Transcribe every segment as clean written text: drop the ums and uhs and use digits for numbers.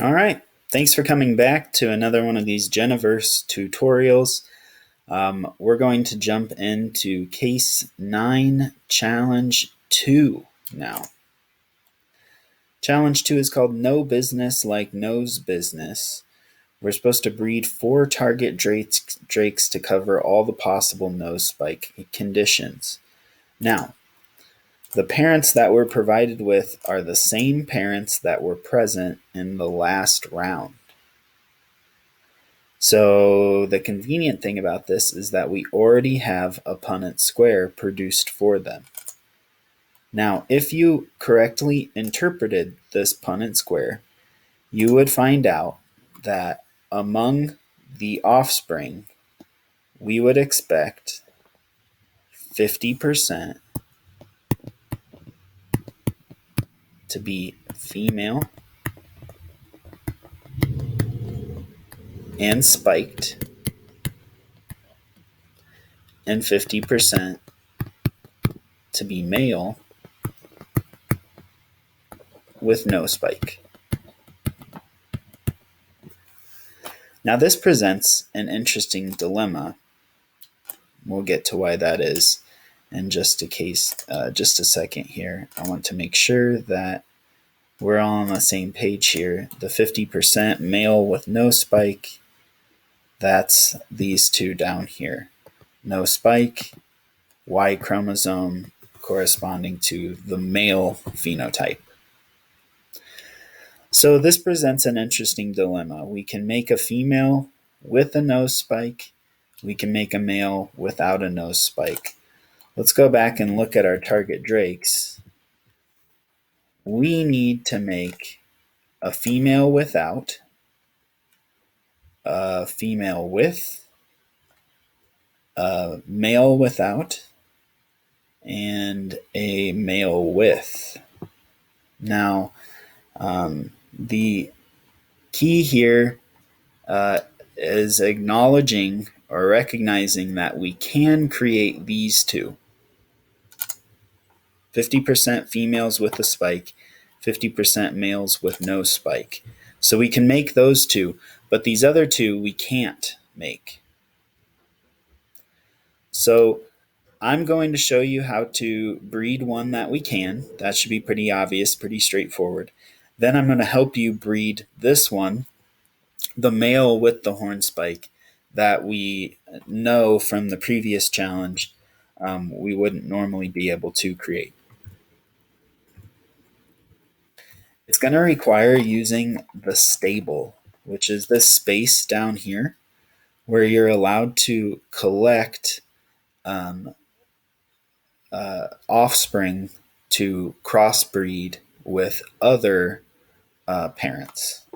All right. Thanks for coming back to another one of these Geniverse tutorials. We're going to jump into case 9, challenge 2 now. Challenge 2 is called No Business Like Nose Business. We're supposed to breed 4 target drakes to cover all the possible nose spike conditions. Now, the parents that we're provided with are the same parents that were present in the last round. So the convenient thing about this is that we already have a Punnett square produced for them. Now, if you correctly interpreted this Punnett square, you would find out that among the offspring, we would expect 50% to be female and spiked, and 50% to be male with no spike. Now, this presents an interesting dilemma. We'll get to why that is in just a second here. I want to make sure that we're all on the same page here. The 50% male with no spike, that's these two down here. No spike, Y chromosome corresponding to the male phenotype. So this presents an interesting dilemma. We can make a female with a nose spike. We can make a male without a nose spike. Let's go back and look at our target drakes. We need to make a female without, a female with, a male without, and a male with. Now, the key here is acknowledging or recognizing that we can create these two. 50% females with a spike, 50% males with no spike. So we can make those two, but these other two we can't make. So I'm going to show you how to breed one that we can. That should be pretty obvious, pretty straightforward. Then I'm going to help you breed this one, the male with the horn spike, that we know from the previous challenge we wouldn't normally be able to create. It's going to require using the stable, which is this space down here where you're allowed to collect offspring to crossbreed with other parents.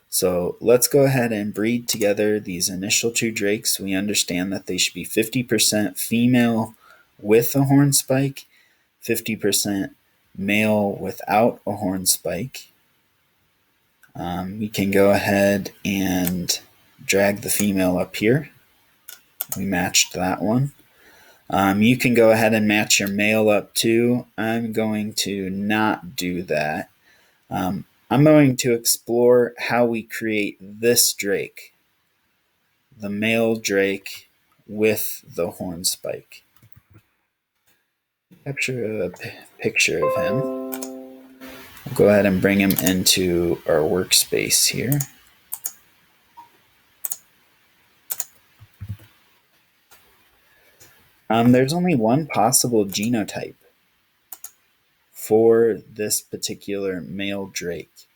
So let's go ahead and breed together these initial two drakes. We understand that they should be 50% female with a horn spike, 50% male without a horn spike. We can go ahead and drag the female up here. We matched that one. You can go ahead and match your male up too. I'm going to not do that. I'm going to explore how we create this drake, the male drake with the horn spike. Capture a picture of him. We'll go ahead and bring him into our workspace here. There's only one possible genotype for this particular male drake.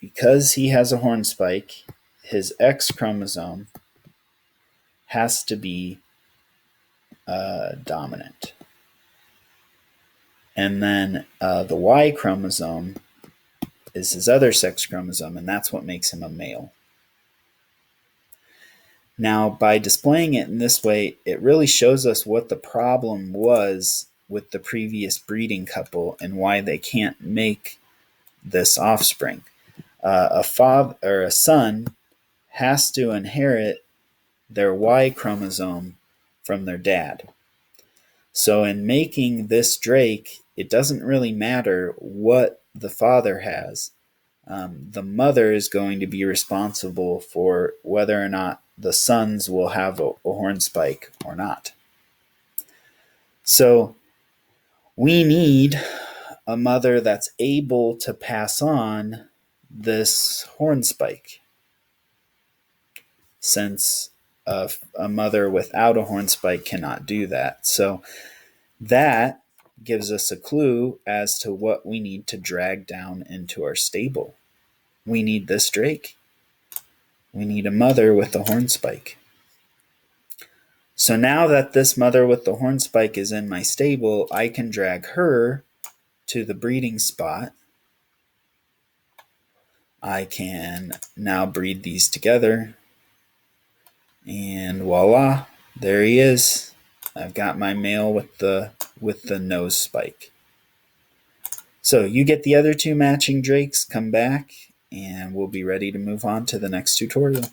Because he has a horn spike, his X chromosome has to be dominant. And then the Y chromosome is his other sex chromosome, and that's what makes him a male. Now, by displaying it in this way, it really shows us what the problem was with the previous breeding couple and why they can't make this offspring. A father or a son has to inherit their Y chromosome from their dad. So in making this drake, it doesn't really matter what the father has. the mother is going to be responsible for whether or not the sons will have a horn spike or not. So we need a mother that's able to pass on this horn spike, since a mother without a horn spike cannot do that. So that gives us a clue as to what we need to drag down into our stable. We need this drake. We need a mother with a horn spike. So now that this mother with the horn spike is in my stable, I can drag her to the breeding spot. I can now breed these together. And voila, there he is. I've got my male with the nose spike. So you get the other two matching drakes, come back, and we'll be ready to move on to the next tutorial.